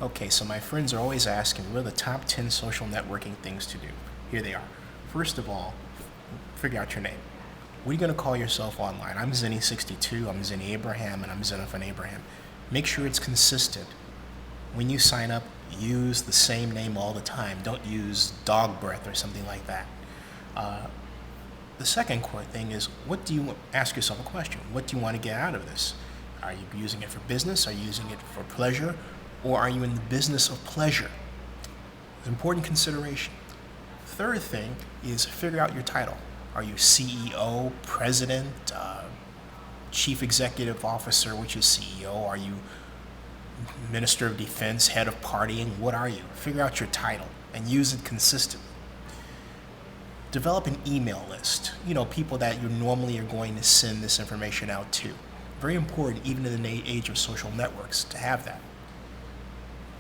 Okay, so my friends are always asking, what are the top 10 social networking things to do? Here they are. First of all, figure out your name. What are you going to call yourself online? I'm Zenny62, I'm Zenny Abraham, and I'm Xenophon Abraham. Make sure it's consistent. When you sign up, use the same name all the time. Don't use dog breath or something like that. The second thing is, ask yourself a question. What do you want to get out of this? Are you using it for business? Are you using it for pleasure? Or are you in the business of pleasure? It's an important consideration. Third thing is figure out your title. Are you CEO, president, chief executive officer, which is CEO? Are you minister of defense, head of partying? What are you? Figure out your title and use it consistently. Develop an email list. People that you normally are going to send this information out to. Very important, even in the age of social networks, to have that.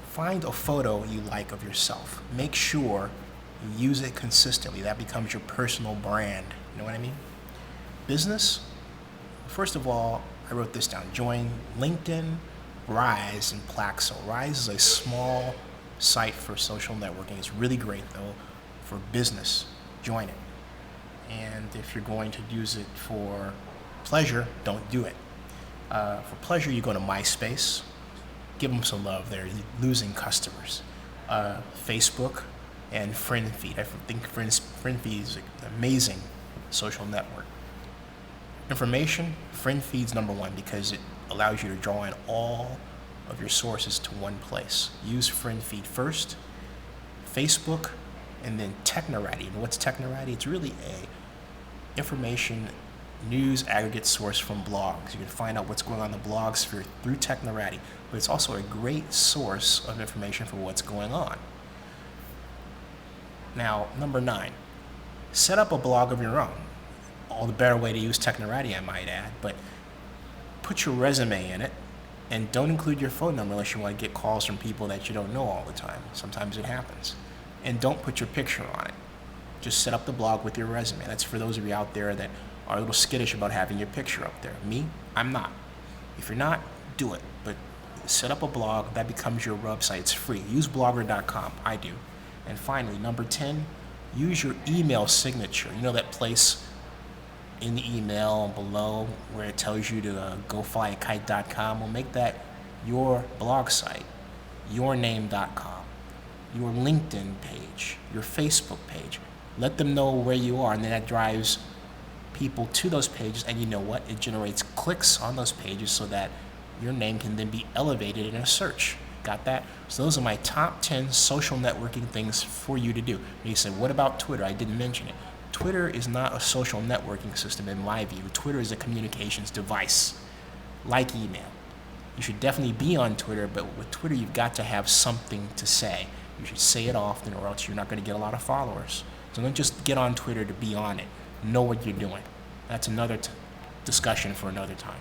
Find a photo you like of yourself. Make sure you use it consistently. That becomes your personal brand. You know what I mean? Business. First of all, I wrote this down. Join LinkedIn, Rise, and Plaxo. Rise is a small site for social networking. It's really great, though, for business. Join it. And if you're going to use it for pleasure, don't do it. For pleasure, you go to MySpace. Give them some love. They're losing customers. Facebook and FriendFeed. I think FriendFeed is an amazing social network. Information, FriendFeed's number one because it allows you to draw in all of your sources to one place. Use FriendFeed first, Facebook, and then Technorati. And what's Technorati? It's really a information news aggregate source from blogs. You can find out what's going on in the blog sphere through Technorati, but it's also a great source of information for what's going on. Now, number 9, set up a blog of your own. All the better way to use Technorati, I might add, but put your resume in it and don't include your phone number unless you want to get calls from people that you don't know all the time. Sometimes it happens. And don't put your picture on it. Just set up the blog with your resume. That's for those of you out there that are a little skittish about having your picture up there. Me, I'm not. If you're not, do it. But set up a blog. That becomes your website. It's free. Use blogger.com. I do. And finally, number 10, use your email signature. You know that place in the email below where it tells you to go flyakite.com? Well, make that your blog site, yourname.com. Your LinkedIn page, your Facebook page. Let them know where you are, and then that drives people to those pages, and you know what? It generates clicks on those pages so that your name can then be elevated in a search. Got that? So those are my top 10 social networking things for you to do. And you say, what about Twitter? I didn't mention it. Twitter is not a social networking system in my view. Twitter is a communications device, like email. You should definitely be on Twitter, but with Twitter, you've got to have something to say. You should say it often or else you're not going to get a lot of followers. So don't just get on Twitter to be on it. Know what you're doing. That's another discussion for another time.